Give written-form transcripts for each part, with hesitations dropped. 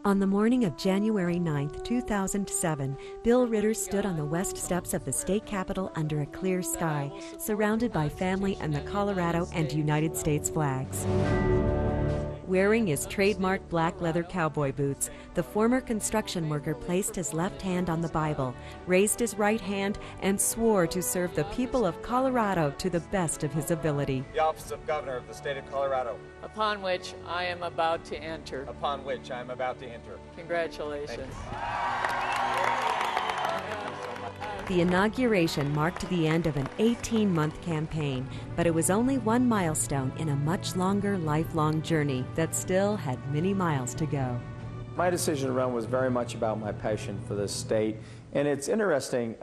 On the morning of January 9, 2007, Bill Ritter stood on the west steps of the state capitol under a clear sky, surrounded by family and the Colorado and United States flags. Wearing his trademark black leather cowboy boots, the former construction worker placed his left hand on the Bible, raised his right hand, and swore to serve the people of Colorado to the best of his ability. The office of Governor of the state of Colorado. Upon which I am about to enter. Upon which I am about to enter. Congratulations. The inauguration marked the end of an 18-month campaign, but it was only one milestone in a much longer, lifelong journey that still had many miles to go. My decision to run was very much about my passion for this state, and it's interesting.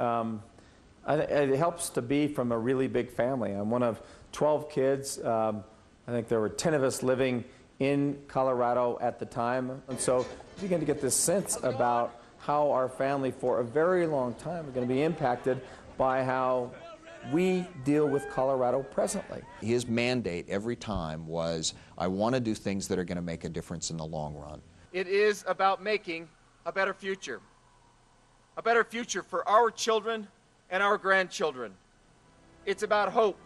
It helps to be from a really big family. I'm one of 12 kids. I think there were 10 of us living in Colorado at the time, and so you begin to get this sense about how our family for a very long time are going to be impacted by how we deal with Colorado presently. His mandate every time was, I want to do things that are going to make a difference in the long run. It is about making a better future for our children and our grandchildren. It's about hope.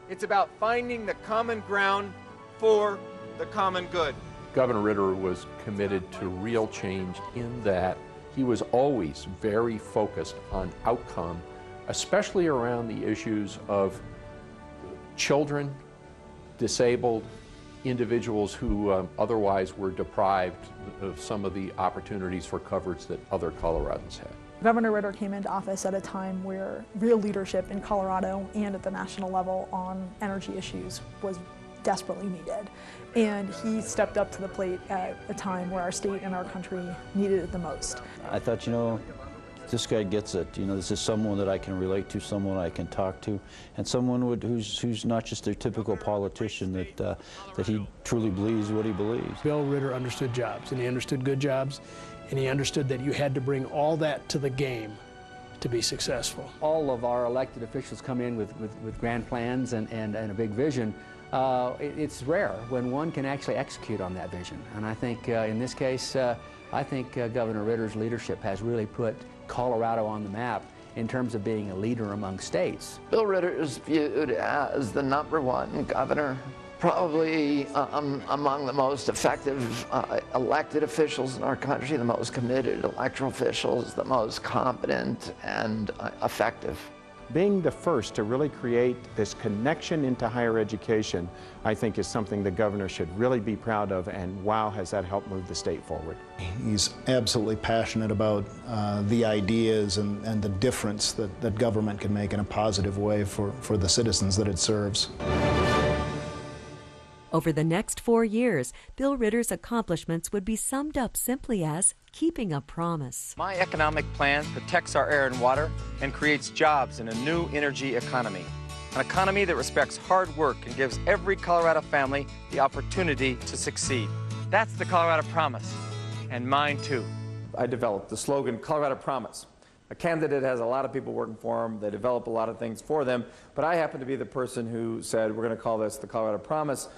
It's about finding the common ground for the common good. Governor Ritter was committed to real change in that he was always very focused on outcome, especially around the issues of children, disabled, individuals who otherwise were deprived of some of the opportunities for coverage that other Coloradans had. Governor Ritter came into office at a time where real leadership in Colorado and at the national level on energy issues was desperately needed. And he stepped up to the plate at a time where our state and our country needed it the most. I thought, you know, this guy gets it. You know, this is someone that I can relate to, someone I can talk to, and someone who's not just a typical politician, that he truly believes what he believes. Bill Ritter understood jobs, and he understood good jobs, and he understood that you had to bring all that to the game to be successful. All of our elected officials come in with grand plans and a big vision. It's rare when one can actually execute on that vision. And I think in this case, I think Governor Ritter's leadership has really put Colorado on the map in terms of being a leader among states. Bill Ritter is viewed as the #1 governor, probably among the most effective elected officials in our country, the most committed electoral officials, the most competent and effective. Being the first to really create this connection into higher education, I think, is something the governor should really be proud of, and wow, has that helped move the state forward. He's absolutely passionate about the ideas and the difference that government can make in a positive way for the citizens that it serves. Over the next 4 years, Bill Ritter's accomplishments would be summed up simply as keeping a promise. My economic plan protects our air and water and creates jobs in a new energy economy. An economy that respects hard work and gives every Colorado family the opportunity to succeed. That's the Colorado Promise, and mine too. I developed the slogan, Colorado Promise. A candidate has a lot of people working for them, they develop a lot of things for them, but I happen to be the person who said, we're going to call this the Colorado Promise,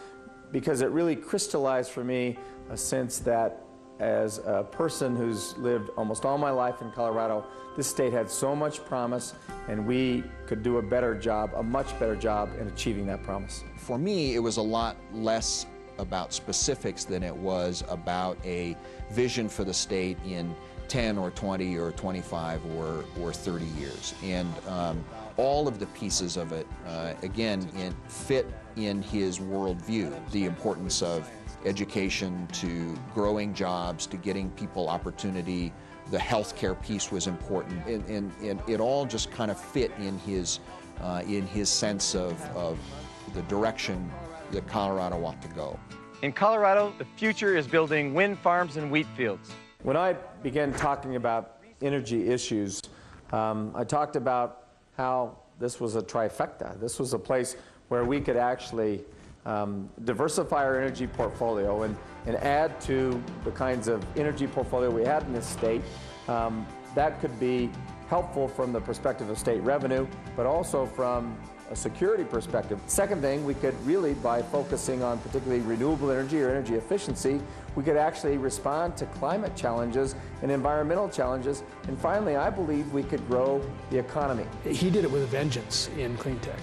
because it really crystallized for me a sense that as a person who's lived almost all my life in Colorado, this state had so much promise, and we could do a better job, a much better job in achieving that promise. For me, it was a lot less about specifics than it was about a vision for the state in 10 or 20 or 25 or 30 years. And all of the pieces of it, again, fit in his worldview. The importance of education to growing jobs, to getting people opportunity. The healthcare piece was important. And it all just kind of fit in his sense of the direction that Colorado ought to go. In Colorado, the future is building wind farms and wheat fields. When I began talking about energy issues, I talked about how this was a trifecta. This was a place where we could actually diversify our energy portfolio and add to the kinds of energy portfolio we had in this state. That could be helpful from the perspective of state revenue, but also from a security perspective. Second thing, we could really, by focusing on particularly renewable energy or energy efficiency, we could actually respond to climate challenges and environmental challenges. And finally, I believe we could grow the economy. He did it with a vengeance in clean tech.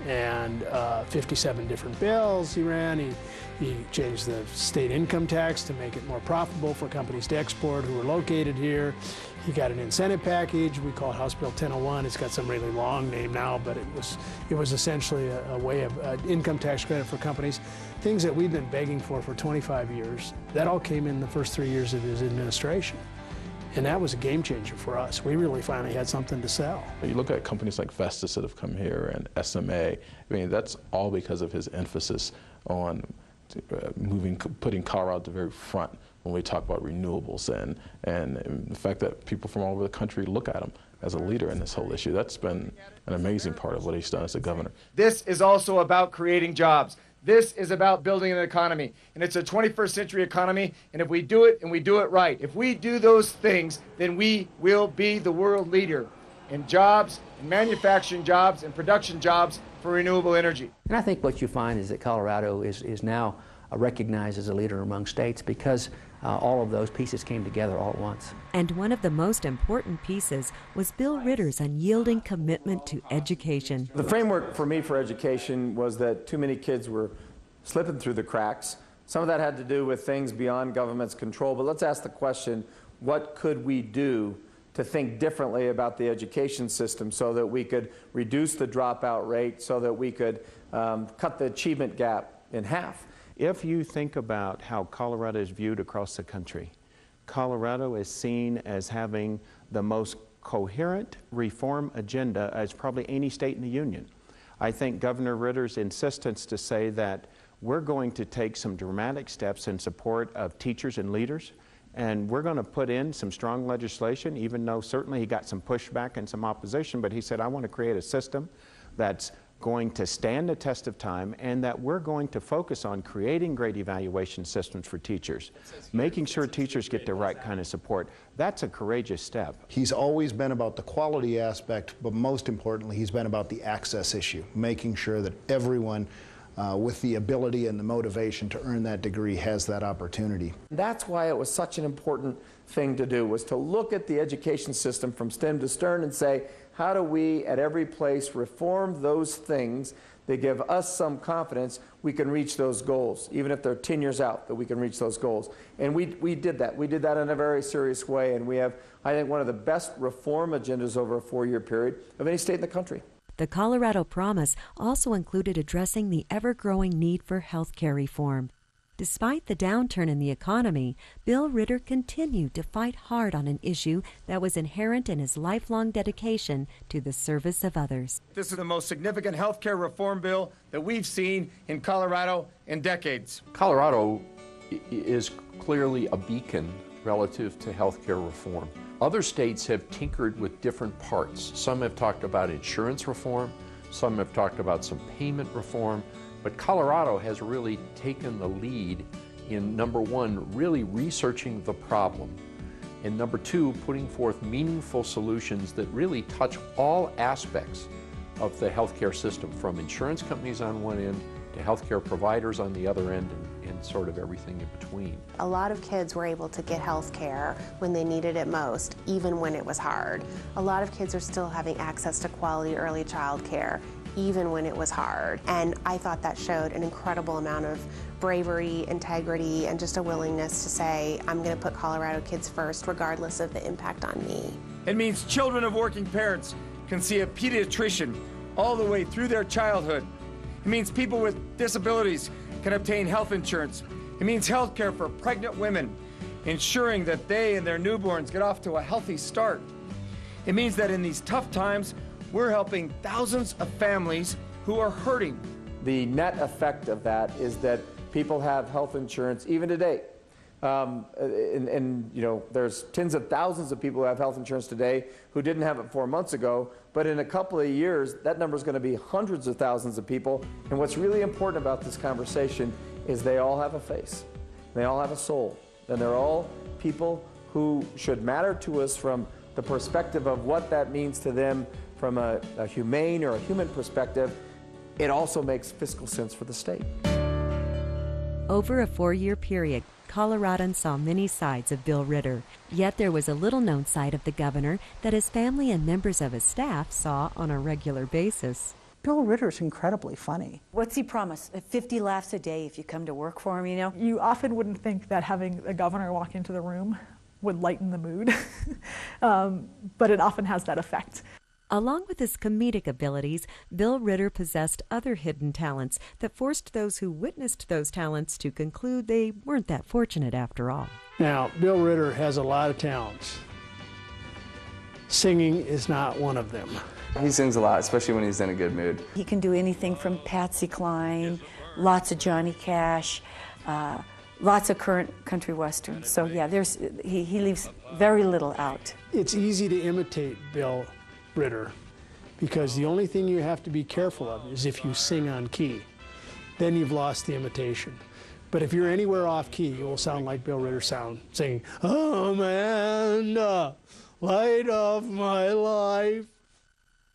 And 57 different bills he ran. He changed the state income tax to make it more profitable for companies to export who are located here. He got an incentive package. We call it House Bill 1001. It's got some really long name now, but it was essentially a way of income tax credit for companies. Things that we've been begging for 25 years. That all came in the first 3 years of his administration. And that was a game changer for us. We really finally had something to sell. You look at companies like Vestas that have come here and SMA. I mean, that's all because of his emphasis on putting Colorado at the very front when we talk about renewables and the fact that people from all over the country look at him as a leader in this whole issue. That's been an amazing part of what he's done as a governor. This is also about creating jobs. This is about building an economy, and it's a 21st century economy, and if we do it and we do it right, if we do those things, then we will be the world leader in jobs, in manufacturing jobs, and production jobs for renewable energy. And I think what you find is that Colorado is now recognized as a leader among states because all of those pieces came together all at once. And one of the most important pieces was Bill Ritter's unyielding commitment to education. The framework for me for education was that too many kids were slipping through the cracks. Some of that had to do with things beyond government's control, but let's ask the question, what could we do to think differently about the education system so that we could reduce the dropout rate, so that we could cut the achievement gap in half? If you think about how Colorado is viewed across the country, Colorado is seen as having the most coherent reform agenda as probably any state in the union. I think Governor Ritter's insistence to say that we're going to take some dramatic steps in support of teachers and leaders, and we're going to put in some strong legislation, even though certainly he got some pushback and some opposition, but he said, I want to create a system that's going to stand the test of time, and that we're going to focus on creating great evaluation systems for teachers, making sure teachers get the right kind of support. That's a courageous step. He's always been about the quality aspect, but most importantly, he's been about the access issue, making sure that everyone with the ability and the motivation to earn that degree has that opportunity. That's why it was such an important thing to do, was to look at the education system from stem to stern and say, how do we at every place reform those things that give us some confidence we can reach those goals, even if they're 10 years out, that we can reach those goals. And we did that. We did that in a very serious way, and we have, I think, one of the best reform agendas over a 4-year period of any state in the country. The Colorado Promise also included addressing the ever-growing need for health care reform. Despite the downturn in the economy, Bill Ritter continued to fight hard on an issue that was inherent in his lifelong dedication to the service of others. This is the most significant health care reform bill that we've seen in Colorado in decades. Colorado is clearly a beacon relative to health care reform. Other states have tinkered with different parts. Some have talked about insurance reform, some have talked about some payment reform, but Colorado has really taken the lead in, number one, really researching the problem, and number two, putting forth meaningful solutions that really touch all aspects of the healthcare system, from insurance companies on one end to healthcare providers on the other end, and sort of everything in between. A lot of kids were able to get health care when they needed it most, even when it was hard. A lot of kids are still having access to quality early child care, even when it was hard. And I thought that showed an incredible amount of bravery, integrity, and just a willingness to say, I'm going to put Colorado kids first, regardless of the impact on me. It means children of working parents can see a pediatrician all the way through their childhood. It means people with disabilities can obtain health insurance. It means health care for pregnant women, ensuring that they and their newborns get off to a healthy start. It means that in these tough times, we're helping thousands of families who are hurting. The net effect of that is that people have health insurance even today. And you know, there's tens of thousands of people who have health insurance today who didn't have it 4 months ago, but in a couple of years, that number is going to be hundreds of thousands of people. And what's really important about this conversation is they all have a face. They all have a soul. And they're all people who should matter to us from the perspective of what that means to them from a humane or a human perspective, it also makes fiscal sense for the state. Over a 4-year period, Coloradans saw many sides of Bill Ritter, yet there was a little-known side of the governor that his family and members of his staff saw on a regular basis. Bill Ritter's incredibly funny. What's he promise? 50 laughs a day if you come to work for him, you know? You often wouldn't think that having a governor walk into the room would lighten the mood, but it often has that effect. Along with his comedic abilities, Bill Ritter possessed other hidden talents that forced those who witnessed those talents to conclude they weren't that fortunate after all. Now, Bill Ritter has a lot of talents. Singing is not one of them. He sings a lot, especially when he's in a good mood. He can do anything from Patsy Cline, lots of Johnny Cash, lots of current country westerns. So yeah, he leaves very little out. It's easy to imitate Bill Ritter because the only thing you have to be careful of is if you sing on key. Then you've lost the imitation. But if you're anywhere off key, you will sound like Bill Ritter singing, Amanda, light of my life.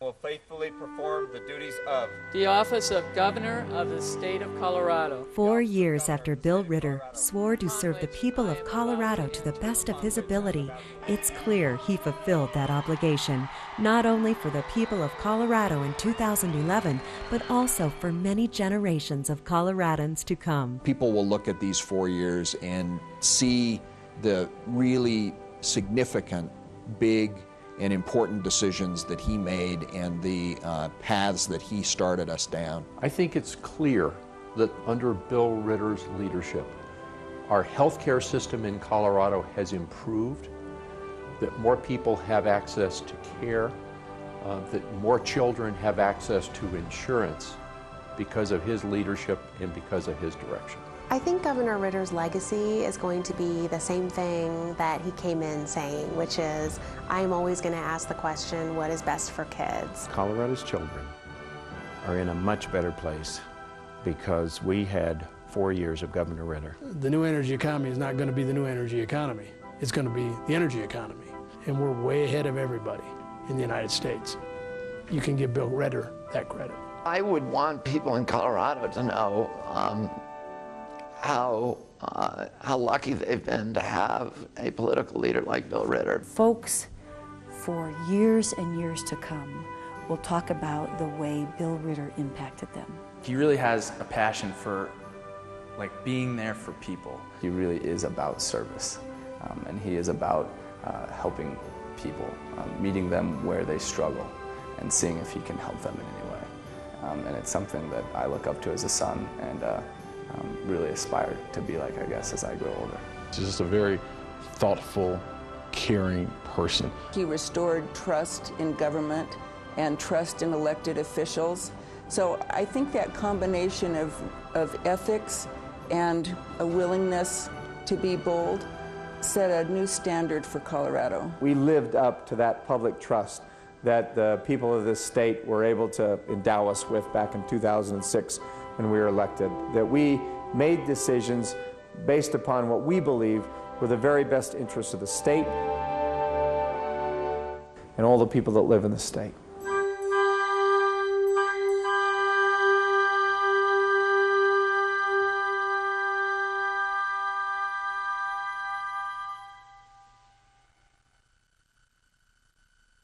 Will faithfully perform the duties of the office of Governor of the State of Colorado. 4 years after Bill Ritter swore to serve the people of Colorado to the best of his ability, it's clear he fulfilled that obligation, not only for the people of Colorado in 2011, but also for many generations of Coloradans to come. People will look at these 4 years and see the really significant, big, and important decisions that he made and the paths that he started us down. I think it's clear that under Bill Ritter's leadership, our healthcare system in Colorado has improved, that more people have access to care, that more children have access to insurance because of his leadership and because of his direction. I think Governor Ritter's legacy is going to be the same thing that he came in saying, which is, I'm always going to ask the question, what is best for kids? Colorado's children are in a much better place because we had 4 years of Governor Ritter. The new energy economy is not going to be the new energy economy. It's going to be the energy economy. And we're way ahead of everybody in the United States. You can give Bill Ritter that credit. I would want people in Colorado to know how lucky they've been to have a political leader like Bill Ritter. Folks, for years and years to come, will talk about the way Bill Ritter impacted them. He really has a passion for being there for people. He really is about service, and he is about helping people, meeting them where they struggle, and seeing if he can help them in any way. And it's something that I look up to as a son, and really aspire to be like, I guess, as I grow older. He's just a very thoughtful, caring person. He restored trust in government and trust in elected officials. So I think that combination of ethics and a willingness to be bold set a new standard for Colorado. We lived up to that public trust that the people of this state were able to endow us with back in 2006 when we were elected, that we made decisions based upon what we believe were the very best interests of the state and all the people that live in the state.